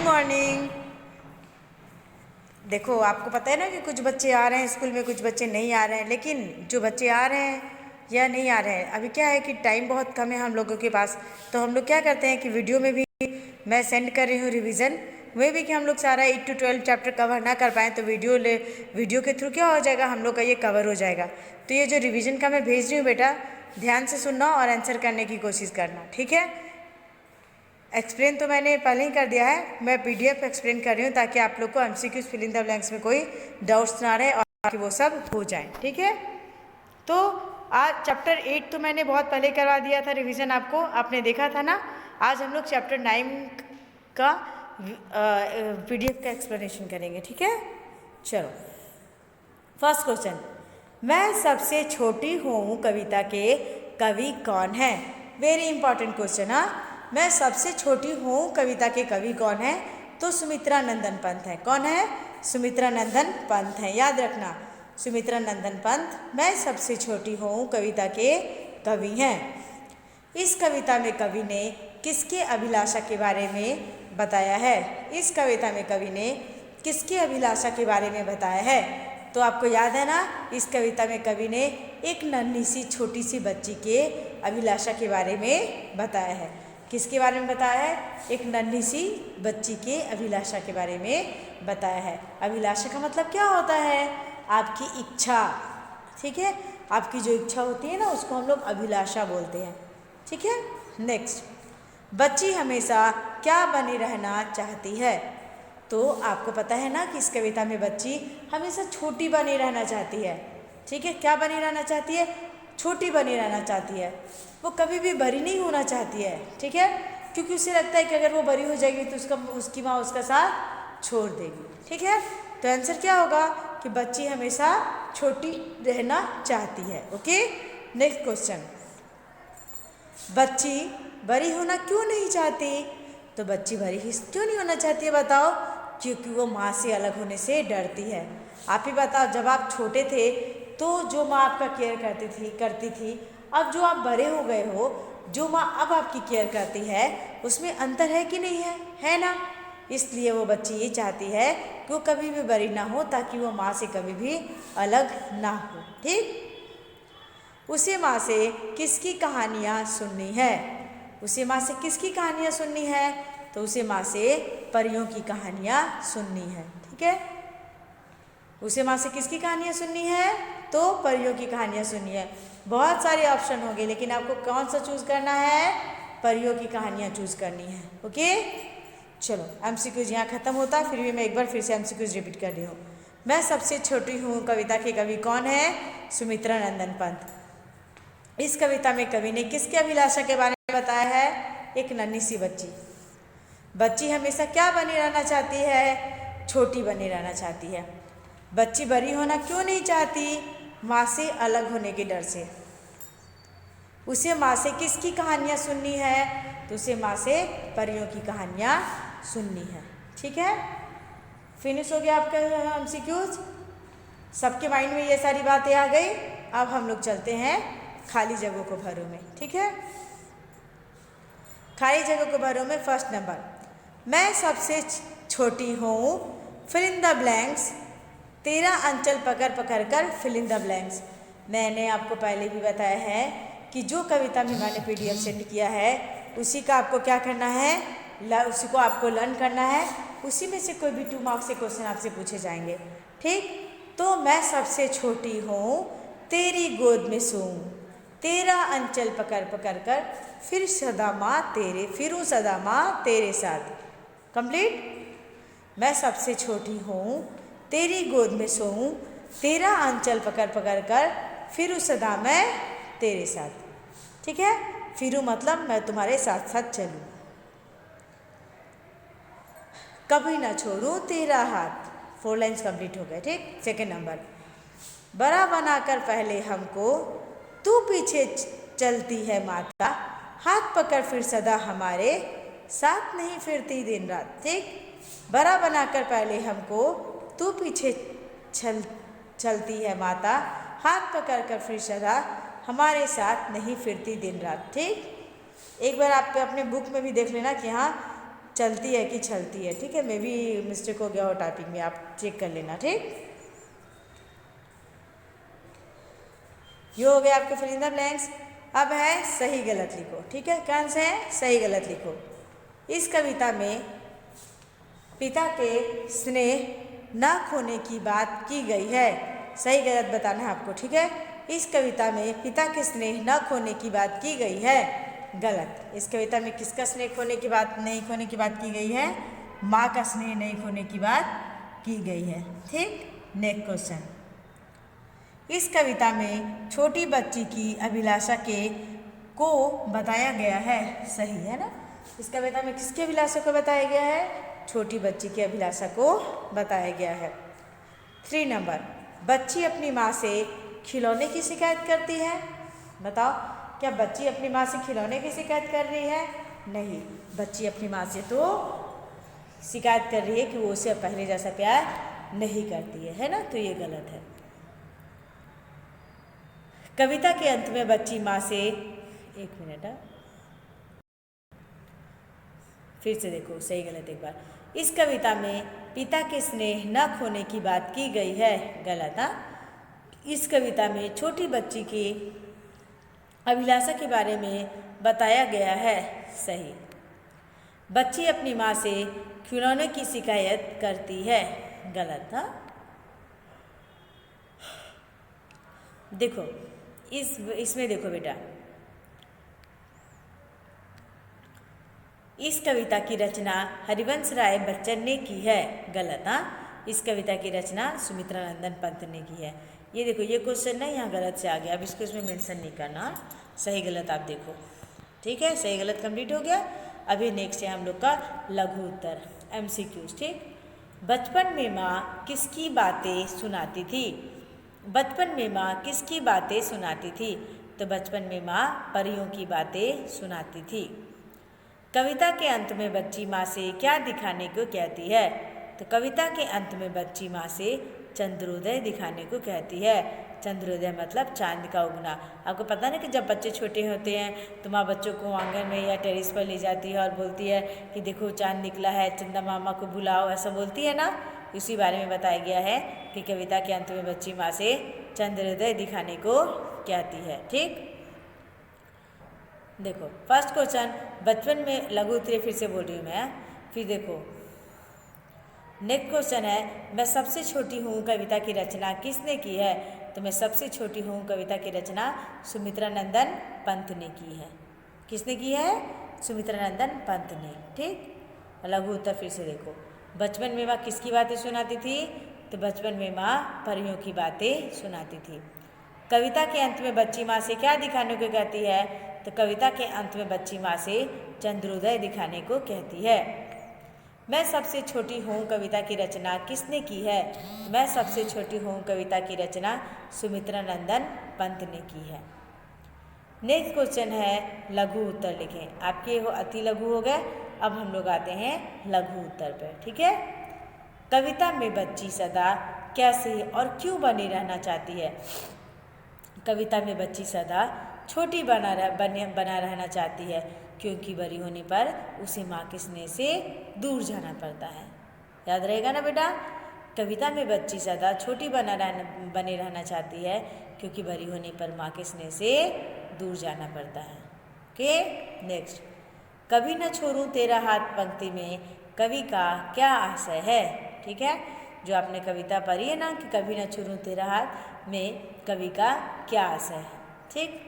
Morning. देखो आपको पता है ना कि कुछ बच्चे आ रहे हैं स्कूल में, कुछ बच्चे नहीं आ रहे हैं, लेकिन जो बच्चे आ रहे हैं या नहीं आ रहे हैं, अभी क्या है कि टाइम बहुत कम है हम लोगों के पास, तो हम लोग क्या करते हैं कि वीडियो में भी मैं सेंड कर रही हूँ रिवीजन, वही भी कि हम लोग सारा 8 to 12 चैप्टर कवर ना कर पाएँ तो वीडियो के थ्रू क्या हो जाएगा, हम लोग का ये कवर हो जाएगा। तो ये जो रिविज़न का मैं भेज रही हूँ बेटा, ध्यान से सुनना और आंसर करने की कोशिश करना, ठीक है। एक्सप्लेन तो मैंने पहले ही कर दिया है, मैं PDF एक्सप्लेन कर रही हूँ ताकि आप लोग को MCQs fill in the blanks में कोई डाउट्स ना रहे और कि वो सब हो जाए, ठीक है। तो आज चैप्टर 8 तो मैंने बहुत पहले करवा दिया था रिवीजन, आपको आपने देखा था ना। आज हम लोग चैप्टर 9 का PDF का एक्सप्लेनेशन करेंगे, ठीक है। चलो, फर्स्ट क्वेश्चन, मैं सबसे छोटी हूँ कविता के कवि कौन है। Very important question. हाँ, मैं सबसे छोटी हूँ कविता के कवि कौन है, तो सुमित्रा नंदन पंत है। कौन है? सुमित्रा नंदन पंत है, याद रखना, सुमित्रा नंदन पंत मैं सबसे छोटी हूँ कविता के कवि हैं। इस कविता में कवि ने किसके अभिलाषा के बारे में बताया है? इस कविता में कवि ने किसके अभिलाषा के बारे में बताया है? तो आपको याद है ना, इस कविता में कवि ने एक नन्ही सी छोटी सी बच्ची के अभिलाषा के बारे में बताया है। किसके बारे में बताया है? एक नन्ही सी बच्ची के अभिलाषा के बारे में बताया है। अभिलाषा का मतलब क्या होता है? आपकी इच्छा, ठीक है। आपकी जो इच्छा होती है ना, उसको हम लोग अभिलाषा बोलते हैं, ठीक है। नेक्स्ट, बच्ची हमेशा क्या बनी रहना चाहती है? तो आपको पता है ना कि इस कविता में बच्ची हमेशा छोटी बनी रहना चाहती है, ठीक है। क्या बनी रहना चाहती है? छोटी बनी रहना चाहती है। वो कभी भी बड़ी नहीं होना चाहती है, ठीक है, क्योंकि उसे लगता है कि अगर वो बड़ी हो जाएगी तो उसकी माँ उसका साथ छोड़ देगी, ठीक है। तो आंसर क्या होगा कि बच्ची हमेशा छोटी रहना चाहती है। ओके, नेक्स्ट क्वेश्चन, बच्ची बड़ी होना क्यों नहीं चाहती? तो बच्ची बड़ी क्यों नहीं होना चाहती है बताओ? क्योंकि वो माँ से अलग होने से डरती है। आप ही बताओ, जब आप छोटे थे तो जो माँ आपका केयर करती थी, अब जो आप बड़े हो गए हो, जो माँ अब आपकी केयर करती है, उसमें अंतर है कि नहीं है? है ना। इसलिए वो बच्ची ये चाहती है कि वो कभी भी बड़ी ना हो, ताकि वो माँ से कभी भी अलग ना हो, ठीक। उसे माँ से किसकी कहानियाँ सुननी है? उसे माँ से किसकी कहानियाँ सुननी है? तो उसे माँ से परियों की कहानियाँ सुननी है, ठीक है। उसे माँ से किसकी कहानियाँ सुननी है? तो परियों की कहानियाँ सुननी है। बहुत सारे ऑप्शन होंगे, लेकिन आपको कौन सा चूज़ करना है? परियों की कहानियाँ चूज़ करनी है। ओके, चलो MCQs यहाँ ख़त्म होता है, फिर भी मैं एक बार फिर से MCQs रिपीट कर रही हूँ। मैं सबसे छोटी हूँ कविता के कवि कौन है? सुमित्रा नंदन पंत। इस कविता में कवि ने किसके अभिलाषा के बारे में बताया है? एक नन्ही सी बच्ची। बच्ची हमेशा क्या बनी रहना चाहती है? छोटी बनी रहना चाहती है। बच्ची बड़ी होना क्यों नहीं चाहती? माँ से अलग होने के डर से। उसे माँ से किसकी कहानियाँ सुननी है? तो उसे माँ से परियों की कहानियाँ सुननी है, ठीक है। फिनिश हो गया आपका MCQs, सबके माइंड में ये सारी बातें आ गई। अब हम लोग चलते हैं खाली जगहों को भरो में, ठीक है। खाली जगहों को भरो में फर्स्ट नंबर, मैं सबसे छोटी हूँ, फिल इन द ब्लैंक्स, 13 अंचल पकड़ पकड़ कर फिल इन द ब्लैंक्स। मैंने आपको पहले भी बताया है कि जो कविता में मैंने PDF सेंड किया है, उसी का आपको क्या करना है? उसी को आपको लर्न करना है। उसी में से कोई भी 2 मार्क्स से क्वेश्चन आपसे पूछे जाएंगे, ठीक। तो मैं सबसे छोटी हूँ, तेरी गोद में सोऊं, 13 अंचल पकड़ पकड़ कर फिर सदा माँ तेरे, फिरूँ सदा माँ तेरे साथ। कंप्लीट। मैं सबसे छोटी हूँ, तेरी गोद में सोऊं, 13 अंचल पकड़ पकड़ कर फिरूँ सदा मैं तेरे साथ, ठीक है। फिरूँ मतलब मैं तुम्हारे साथ साथ चलूँ, कभी ना छोड़ूं तेरा हाथ। 4 लाइन्स कंप्लीट हो गए, ठीक। सेकेंड नंबर, बड़ा बनाकर पहले हमको तू पीछे चलती है माता, हाथ पकड़ फिर सदा हमारे साथ नहीं फिरती दिन रात, ठीक। बड़ा बनाकर पहले हमको तू पीछे चलती है माता, हाथ पकड़ कर फिर सदा हमारे साथ नहीं फिरती दिन रात, ठीक। एक बार आप अपने बुक में भी देख लेना कि हाँ चलती है कि छलती है। ठीक है, मैं भी मिस्टेक हो गया हो टाइपिंग में, आप चेक कर लेना। ठीक, ये हो गया आपके फिल इन द ब्लैंक्स। अब है सही गलत लिखो। ठीक है, कौन से है सही गलत लिखो। इस कविता में पिता के स्नेह न खोने की बात की गई है। सही गलत बताना है आपको। ठीक है, इस कविता में पिता के स्नेह न खोने की बात की गई है। गलत। इस कविता में किसका स्नेह खोने की बात नहीं खोने की बात की गई है? माँ का स्नेह नहीं खोने की बात की गई है। ठीक, नेक्स्ट क्वेश्चन। इस कविता में छोटी बच्ची की अभिलाषा को बताया गया है। सही है ना? इस कविता में किसकी अभिलाषा को बताया गया है? छोटी बच्ची की अभिलाषा को बताया गया है। 3 नंबर, बच्ची अपनी माँ से खिलौने की शिकायत करती है। बताओ, क्या बच्ची अपनी माँ से खिलौने की शिकायत कर रही है? नहीं, बच्ची अपनी माँ से तो शिकायत कर रही है कि वो उसे पहले जैसा प्यार नहीं करती है ना? तो ये गलत है। कविता के अंत में बच्ची माँ से, एक मिनट, फिर से देखो सही गलत एक बार। इस कविता में पिता के स्नेह न खोने की बात की गई है। गलत। इस कविता में छोटी बच्ची की अभिलाषा के बारे में बताया गया है। सही। बच्ची अपनी माँ से खिलौने की शिकायत करती है। गलत। देखो इसमें देखो बेटा, इस कविता की रचना हरिवंश राय बच्चन ने की है। गलत। इस कविता की रचना सुमित्रा नंदन पंत ने की है। ये देखो, ये क्वेश्चन ना यहाँ गलत से आ गया। अब इसको इसमें मेंशन नहीं करना। सही गलत आप देखो। ठीक है, सही गलत कंप्लीट हो गया। अभी नेक्स्ट है हम लोग का लघु उत्तर, MCQs। ठीक, बचपन में माँ किसकी बातें सुनाती थी? बचपन में माँ किसकी बातें सुनाती थी? तो बचपन में माँ परियों की बातें सुनाती थी। कविता के अंत में बच्ची माँ से क्या दिखाने को कहती है? तो कविता के अंत में बच्ची माँ से चंद्रोदय दिखाने को कहती है। चंद्रोदय मतलब चांद का उगना। आपको पता ना कि जब बच्चे छोटे होते हैं तो माँ बच्चों को आंगन में या टेरेस पर ले जाती है और बोलती है कि देखो चांद निकला है, चंदा मामा को बुलाओ, ऐसा बोलती है ना? इसी बारे में बताया गया है कि कविता के अंत में बच्ची माँ से चंद्रोदय दिखाने को कहती है। ठीक, देखो फर्स्ट क्वेश्चन, बचपन में लघु उत्तरीय फिर से बोल रही हूँ मैं। फिर देखो नेक्स्ट क्वेश्चन है, मैं सबसे छोटी हूँ कविता की रचना किसने की है? तो मैं सबसे छोटी हूँ कविता की रचना सुमित्रा नंदन पंत ने की है। किसने की है? सुमित्रा नंदन पंत ने। ठीक, लघु उत्तर फिर से देखो, बचपन में माँ किसकी बातें सुनाती थी? तो बचपन में माँ परियों की बातें सुनाती थी। कविता के अंत में बच्ची माँ से क्या दिखाने को कहती है? तो कविता के अंत में बच्ची माँ से चंद्रोदय दिखाने को कहती है। मैं सबसे छोटी हूँ कविता की रचना किसने की है? मैं सबसे छोटी हूँ कविता की रचना सुमित्रा नंदन पंत ने की है। नेक्स्ट क्वेश्चन है लघु उत्तर लिखें। आपके वो अति लघु हो गए, अब हम लोग आते हैं लघु उत्तर पर। ठीक है, कविता में बच्ची सदा कैसे और क्यों बनी रहना चाहती है? कविता में बच्ची सदा छोटी बना रहना चाहती है क्योंकि बड़ी होने पर उसे माँ के स्नेह से दूर जाना पड़ता है। याद रहेगा ना बेटा? कविता में बच्ची सदा छोटी बने रहना चाहती है क्योंकि बड़ी होने पर माँ के स्नेह से दूर जाना पड़ता है। ओके, नेक्स्ट, कभी न छोड़ूं तेरा हाथ पंक्ति में कवि का क्या आशय है? ठीक है, जो आपने कविता पढ़ी है ना कि कभी न छोड़ूं तेरा हाथ में कवि का क्या आशय है। ठीक,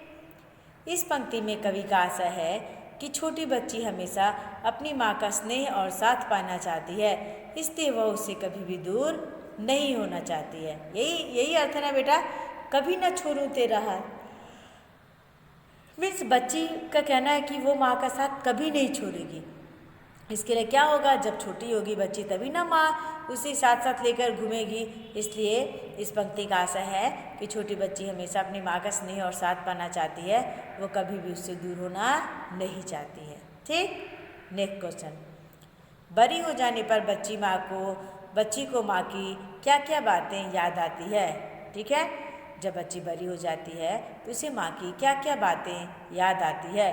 इस पंक्ति में कवि का आशय है कि छोटी बच्ची हमेशा अपनी माँ का स्नेह और साथ पाना चाहती है, इसलिए वह उससे कभी भी दूर नहीं होना चाहती है। यही अर्थ है ना बेटा, कभी न छोड़ूं तेरा हाथ। मीन्स बच्ची का कहना है कि वो माँ का साथ कभी नहीं छोड़ेगी। इसके लिए क्या होगा? जब छोटी होगी बच्ची तभी ना माँ उसे साथ साथ लेकर घूमेगी। इसलिए इस पंक्ति का आशय है कि छोटी बच्ची हमेशा अपनी माँ का स्नेह और साथ पाना चाहती है, वो कभी भी उससे दूर होना नहीं चाहती है। ठीक, नेक्स्ट क्वेश्चन, बड़ी हो जाने पर बच्ची को माँ की क्या क्या बातें याद आती है? ठीक है, जब बच्ची बड़ी हो जाती है तो उसे माँ की क्या क्या बातें याद आती है?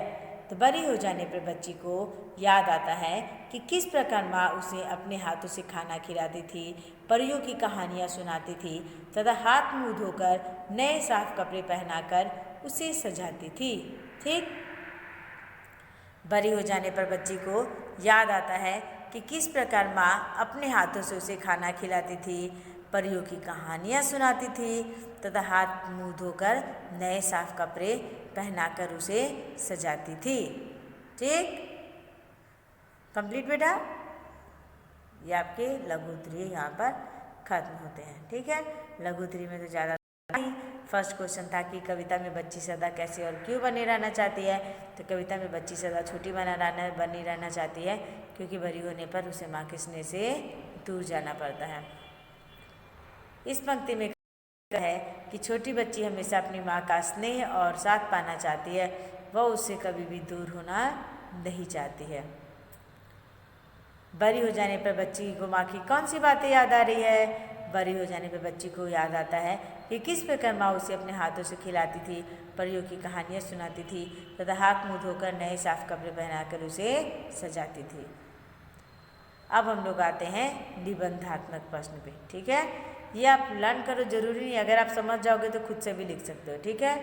तो बड़ी हो जाने पर बच्ची को याद आता है कि किस प्रकार माँ उसे अपने हाथों से खाना खिलाती थी, परियों की कहानियाँ सुनाती थी तथा हाथ मुँह धोकर नए साफ कपड़े पहनाकर उसे सजाती थी। ठीक, बड़ी हो जाने पर बच्ची को याद आता है कि किस प्रकार माँ अपने हाथों से उसे खाना खिलाती थी, परियों की कहानियाँ सुनाती थी तथा हाथ मुँह धोकर नए साफ कपड़े पहनाकर उसे सजाती थी। ठीक, कंप्लीट बेटा। ये आपके लघु उत्तरीय यहाँ पर खत्म होते हैं। ठीक है, लघु उत्तरीय में तो ज़्यादा नहीं। फर्स्ट क्वेश्चन था कि कविता में बच्ची सदा कैसे और क्यों बनी रहना चाहती है। तो कविता में बच्ची सदा छोटी बनी रहना चाहती है क्योंकि बड़ी होने पर उसे माँ के स्नेह से दूर जाना पड़ता है। इस पंक्ति में है कि छोटी बच्ची हमेशा अपनी माँ का स्नेह और साथ पाना चाहती है, वह उससे कभी भी दूर होना नहीं चाहती है। बड़ी हो जाने पर बच्ची को माँ की कौन सी बातें याद आ रही है। बड़ी हो जाने पर बच्ची को याद आता है कि किस प्रकार माँ उसे अपने हाथों से खिलाती थी, परियों की कहानियाँ सुनाती थी तथा हाथ मुँह धोकर नए साफ कपड़े पहनाकर उसे सजाती थी। अब हम लोग आते हैं निबंधात्मक प्रश्न पे। ठीक है, ये आप लर्न करो, जरूरी नहीं, अगर आप समझ जाओगे तो खुद से भी लिख सकते हो। ठीक है,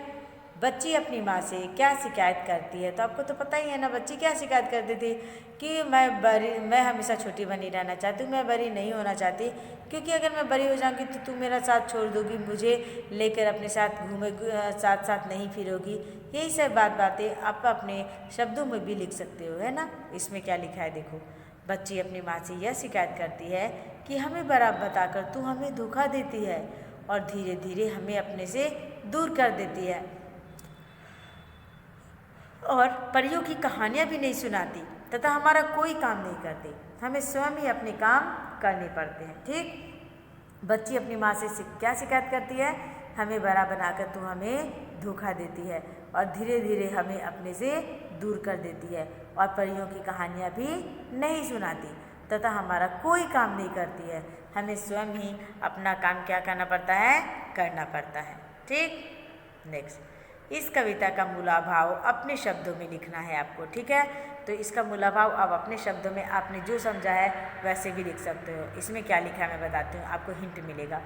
बच्ची अपनी माँ से क्या शिकायत करती है। तो आपको तो पता ही है ना, बच्ची क्या शिकायत करती थी कि मैं हमेशा छोटी बनी रहना चाहती हूँ, मैं बड़ी नहीं होना चाहती क्योंकि अगर मैं बड़ी हो जाऊँगी तो तू मेरा साथ छोड़ दोगी, मुझे लेकर अपने साथ साथ साथ नहीं फिरोगी। यही सब बातें आप अपने शब्दों में भी लिख सकते हो, है ना। इसमें क्या लिखा है देखो, बच्ची अपनी माँ से यह शिकायत करती है कि हमें बड़ा बताकर तू हमें धोखा देती है और धीरे धीरे हमें अपने से दूर कर देती है और परियों की कहानियाँ भी नहीं सुनाती तथा हमारा कोई काम नहीं करती, हमें स्वयं ही अपने काम करने पड़ते हैं। ठीक, बच्ची अपनी माँ से क्या शिकायत करती है, हमें बड़ा बनाकर तू हमें धोखा देती है और धीरे धीरे हमें अपने से दूर कर देती है और परियों की कहानियाँ भी नहीं सुनाती तथा हमारा कोई काम नहीं करती है, हमें स्वयं ही अपना काम क्या करना पड़ता है, करना पड़ता है। ठीक, नेक्स्ट, इस कविता का मूला भाव अपने शब्दों में लिखना है आपको। ठीक है, तो इसका मूला भाव अब अपने शब्दों में आपने जो समझा है वैसे भी लिख सकते हो। इसमें क्या लिखा है मैं बताती हूँ, आपको हिंट मिलेगा।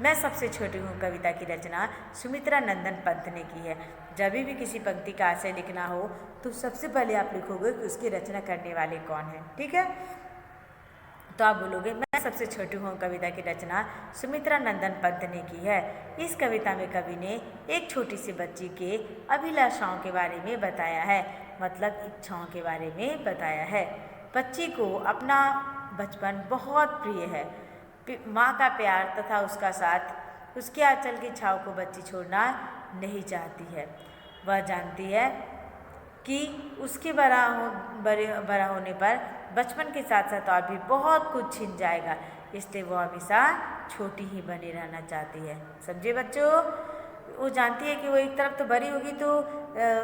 मैं सबसे छोटी हूँ कविता की रचना सुमित्रा नंदन पंत ने की है। जब भी किसी पंक्ति का आशय लिखना हो तो सबसे पहले आप लिखोगे कि उसकी रचना करने वाले कौन है। ठीक है, तो आप बोलोगे मैं सबसे छोटी हूँ कविता की रचना सुमित्रा नंदन पंत ने की है। इस कविता में कवि ने एक छोटी सी बच्ची के अभिलाषाओं के बारे में बताया है, मतलब इच्छाओं के बारे में बताया है। बच्ची को अपना बचपन बहुत प्रिय है, माँ का प्यार तथा उसका साथ, उसके आंचल की छाव को बच्ची छोड़ना नहीं चाहती है। वह जानती है कि उसके बड़ा होने पर बचपन के साथ साथ और भी बहुत कुछ छिन जाएगा, इसलिए वो हमेशा छोटी ही बनी रहना चाहती है। समझे बच्चों, वो जानती है कि वो एक तरफ तो बड़ी होगी तो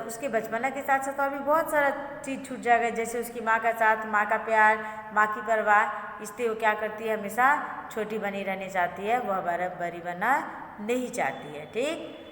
उसके बचपना के साथ साथ और भी बहुत सारा चीज़ छूट जाएगा, जैसे उसकी माँ का साथ, माँ का प्यार, माँ की परवाह। इसलिए वो क्या करती है, हमेशा छोटी बनी रहना चाहती है, वह बड़ी बनना नहीं चाहती है। ठीक,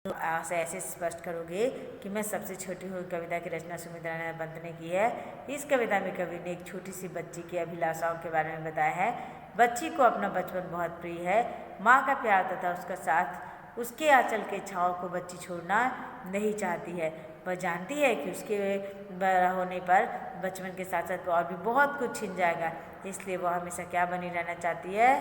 तो आप ऐसे स्पष्ट करोगे कि मैं सबसे छोटी हूँ कविता की रचना सुमित्रा नंदन पंत ने की है। इस कविता में कवि ने एक छोटी सी बच्ची की अभिलाषाओं के बारे में बताया है। बच्ची को अपना बचपन बहुत प्रिय है, माँ का प्यार तथा उसका साथ, उसके आंचल के छाँव को बच्ची छोड़ना नहीं चाहती है। वह जानती है कि उसके बड़ा होने पर बचपन के साथ साथ और भी बहुत कुछ छिन जाएगा, इसलिए वह हमेशा क्या बनी रहना चाहती है,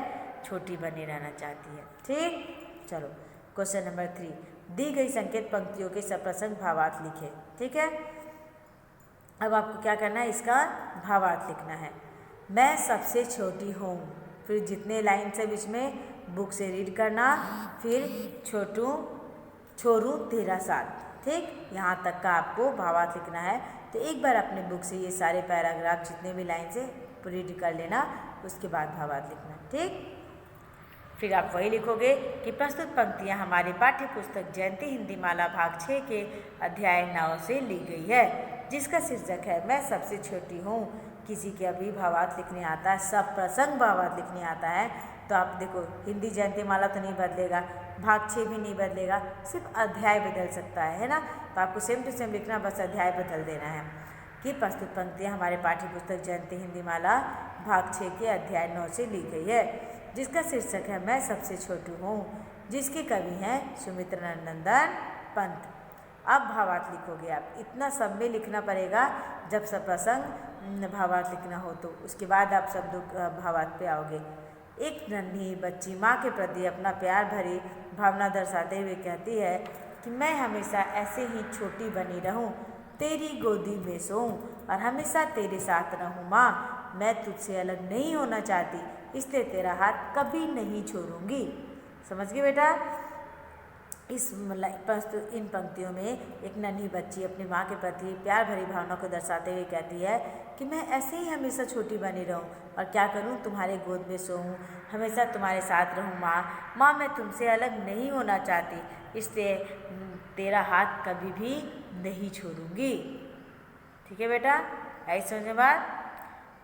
छोटी बनी रहना चाहती है। ठीक, चलो क्वेश्चन नंबर 3, दी गई संकेत पंक्तियों के सप्रसंग भावार्थ लिखें। ठीक है, अब आपको क्या करना है, इसका भावार्थ लिखना है। मैं सबसे छोटी हूँ, फिर जितने लाइन से बीच में बुक से रीड करना, फिर छोरू तेरा साथ। ठीक, यहाँ तक का आपको भावार्थ लिखना है। तो एक बार अपने बुक से ये सारे पैराग्राफ जितने भी लाइन से रीड कर लेना, उसके बाद भावार्थ लिखना। ठीक, फिर आप वही लिखोगे कि प्रस्तुत पंक्तियाँ हमारी पाठ्य पुस्तक जयंती हिंदी माला भाग 6 के अध्याय 9 से ली गई है, जिसका शीर्षक है मैं सबसे छोटी हूँ। किसी के अभी भावार्थ लिखने आता है, सब प्रसंग भावार्थ लिखने आता है, तो आप देखो हिंदी जयंती माला तो नहीं बदलेगा, भाग 6 भी नहीं बदलेगा, सिर्फ अध्याय बदल सकता है ना। तो आपको सेम टू सेम लिखना, बस अध्याय बदल देना है। कि प्रस्तुत पंक्तियाँ हमारे पाठ्य पुस्तक जयंती हिंदी माला भाग 6 के अध्याय 9 से ली गई है, जिसका शीर्षक है मैं सबसे छोटू हूँ, जिसके कवि हैं सुमित्रा नंदन पंत। अब भावार्थ लिखोगे आप, इतना सब में लिखना पड़ेगा जब सब प्रसंग भावार्थ लिखना हो तो, उसके बाद आप सब लोग भावार्थ पे आओगे। एक नन्ही बच्ची माँ के प्रति अपना प्यार भरी भावना दर्शाते हुए कहती है कि मैं हमेशा ऐसे ही छोटी बनी रहूं, तेरी गोदी में सोऊं और हमेशा तेरे साथ रहूं माँ, मैं तुझसे अलग नहीं होना चाहती, इसलिए तेरा हाथ कभी नहीं छोड़ूंगी। समझ गए बेटा? इन पंक्तियों में एक नन्ही बच्ची अपनी माँ के प्रति प्यार भरी भावना को दर्शाते हुए कहती है कि मैं ऐसे ही हमेशा छोटी बनी रहूं और क्या करूं, तुम्हारे गोद में सोऊं, हमेशा तुम्हारे साथ रहूं माँ, मैं तुमसे अलग नहीं होना चाहती, इसलिए तेरा हाथ कभी भी नहीं छोड़ूंगी। ठीक है बेटा? ऐसे समझने बात।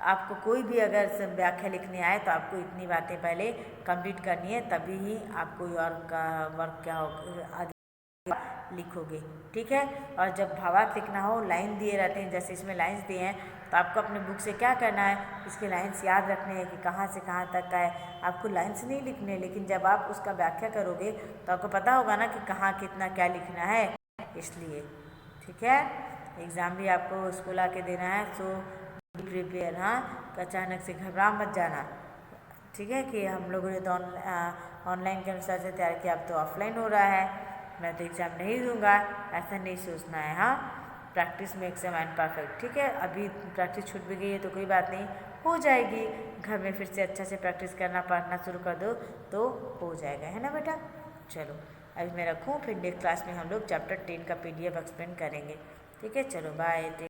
आपको कोई भी अगर व्याख्या लिखने आए तो आपको इतनी बातें पहले कंप्लीट करनी है, तभी ही आप कोई और का वर्क क्या हो आगे लिखोगे। ठीक है? और जब भावार्थ लिखना हो, लाइन दिए रहते हैं, जैसे इसमें लाइन्स दिए हैं, तो आपको अपने बुक से क्या करना है, इसके लाइन्स याद रखने हैं कि कहाँ से कहाँ तक का है। आपको लाइन्स नहीं लिखने, लेकिन जब आप उसका व्याख्या करोगे तो आपको पता होगा ना कि कहाँ कितना क्या लिखना है, इसलिए। ठीक है? एग्ज़ाम भी आपको स्कूल आके देना है, सो प्रिपेयर। हाँ, अचानक से घबरा मत जाना। ठीक है? कि हम लोगों ने तो ऑनलाइन के अनुसार से तैयार किया, अब तो ऑफलाइन हो रहा है, मैं तो एग्ज़ाम नहीं दूंगा, ऐसा नहीं सोचना है। हाँ, practice makes a man perfect. ठीक है? अभी प्रैक्टिस छूट भी गई है तो कोई बात नहीं, हो जाएगी। घर में फिर से अच्छा से प्रैक्टिस करना, पढ़ना शुरू कर दो तो हो जाएगा, है ना बेटा? चलो अभी मैं रखूँ, फिर नेक्स्ट क्लास में हम लोग चैप्टर 10 का PDF एक्सप्लेन करेंगे। ठीक है? चलो बाय।